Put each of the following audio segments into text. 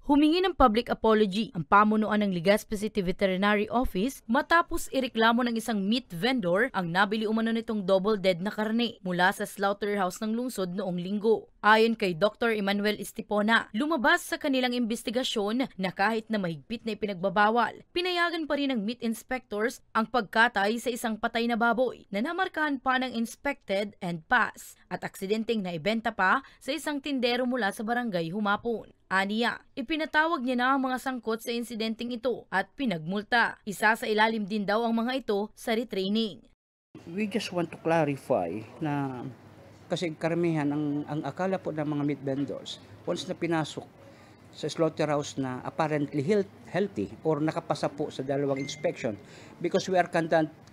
Humingi ng public apology ang pamunuan ng Legazpi City Veterinary Office matapos ireklamo ng isang meat vendor ang nabili umano nitong double dead na karne mula sa slaughterhouse ng lungsod noong linggo. Ayon kay Dr. Emmanuel Estipona, lumabas sa kanilang investigasyon na kahit na mahigpit na ipinagbabawal, pinayagan pa rin ng meat inspectors ang pagkatay sa isang patay na baboy na namarkahan pa ng inspected and pass at aksidenteng naibenta pa sa isang tindero mula sa barangay Humapon. Aniya, ipinatawag niya na ang mga sangkot sa insidenteng ito at pinagmulta. Isa sa ilalim din daw ang mga ito sa retraining. We just want to clarify na kasi karamihan ang akala po ng mga meat vendors, once na pinasok sa slaughterhouse na apparently healthy or nakapasa po sa dalawang inspection, because we are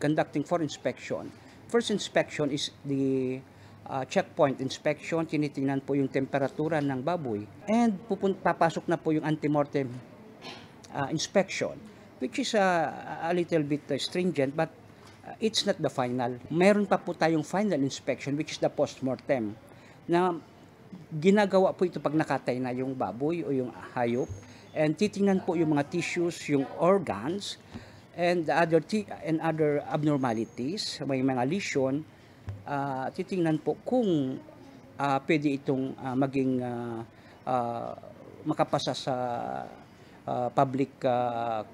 conducting 4 inspection. First inspection is the checkpoint inspection, tinitingnan po yung temperatura ng baboy, and papasok na po yung antemortem inspection, which is a little bit stringent, but it's not the final. Meron pa po tayong final inspection, which is the postmortem, na ginagawa po ito pag nakatay na yung baboy o yung hayop, and titingnan po yung mga tissues, yung organs, and other abnormalities, may mga lesion. Titingnan po kung pwede itong maging makapasa sa public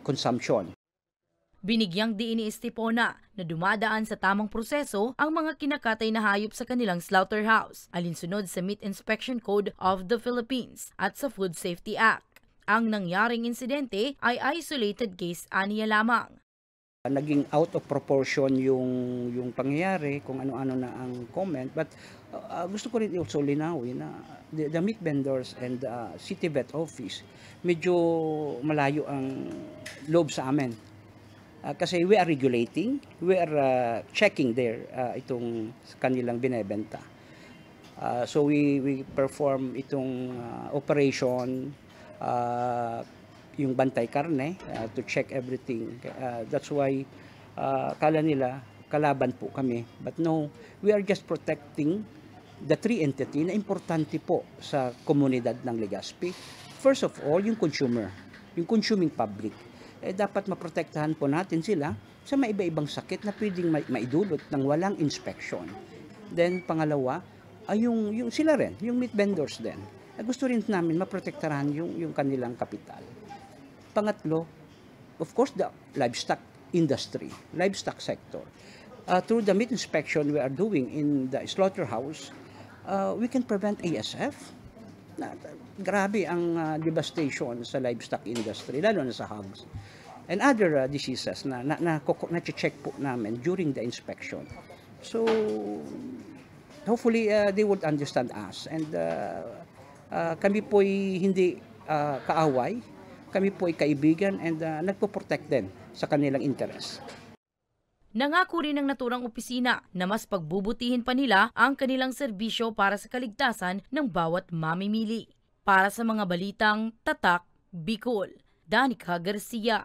consumption. Binigyang diin ni Estipona na dumadaan sa tamang proseso ang mga kinakatay na hayop sa kanilang slaughterhouse, alinsunod sa Meat Inspection Code of the Philippines at sa Food Safety Act. Ang nangyaring insidente ay isolated case aniya lamang. Naging out of proportion yung pangyayari, kung ano-ano na ang comment, but gusto ko rin also linawin na the meat vendors and the city vet office, medyo malayo ang loob sa amin. Kasi we are regulating, we are checking itong kanilang binebenta. So we perform itong operation, yung bantay karne, to check everything. That's why kala nila kalaban po kami. But no, we are just protecting the 3 entity na importante po sa komunidad ng Legazpi. First of all, yung consumer, yung consuming public. Dapat maprotektahan po natin sila sa mga iba-ibang sakit na pwedeng maidulot ng walang inspection. Then pangalawa, ay yung sila rin, yung meat vendors din. Gusto rin namin maprotektahan yung kanilang kapital. Pangatlo, of course, the livestock industry, livestock sector. Through the meat inspection we are doing in the slaughterhouse, we can prevent ASF. Grabe ang devastation sa livestock industry, lalo na sa hogs. And other diseases na check po namin during the inspection. So, hopefully, they would understand us. And kami po'y hindi kaaway. Kami po ay kaibigan and nagpo-protect din sa kanilang interes. Nangako rin ng naturang opisina na mas pagbubutihin pa nila ang kanilang serbisyo para sa kaligtasan ng bawat mamimili. Para sa mga balitang Tatak, Bicol, Danica Garcia.